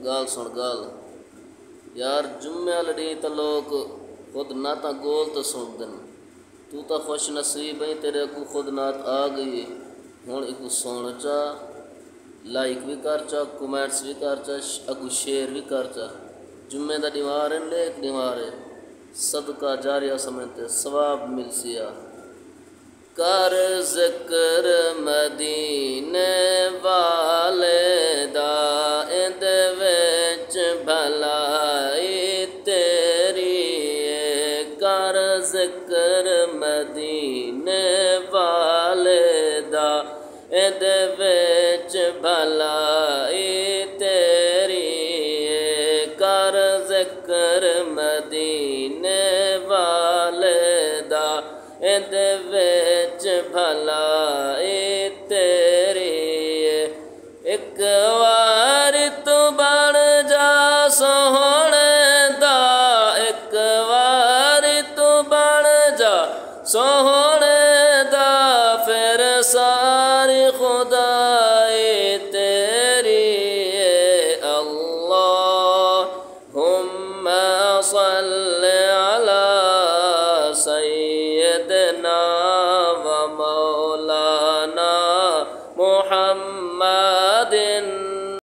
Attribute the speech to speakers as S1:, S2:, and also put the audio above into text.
S1: گال سن گال یار جمعے والے ڈیں تو لوگ خود نعت گول تو سن دن تو خوش نصیب ہے تیرے کو خود نعت آ گئی ہوں ایک سن چا لائک بھی کر چا کمنٹس بھی کر چا اگو شیئر بھی کر چا جمعے دا دیوار ہے لیک دیوار ہے صدقہ جاریہ سمجھتے ثواب مل سیا کر ذکر مدینے والے دا اند وچ بھلائی تیری ہے کر ذکر مدینے والے دا اند وچ بھلائی تیری ہے کر ذکر مدینے والے دا اند وچ بھلائی تیری ہے ایک وار تو بن جا سوہنے دا ایک وار تو بن جا سوہنے دا پھر ساری خدائی تیری ہے اللہم صل علی سیدنا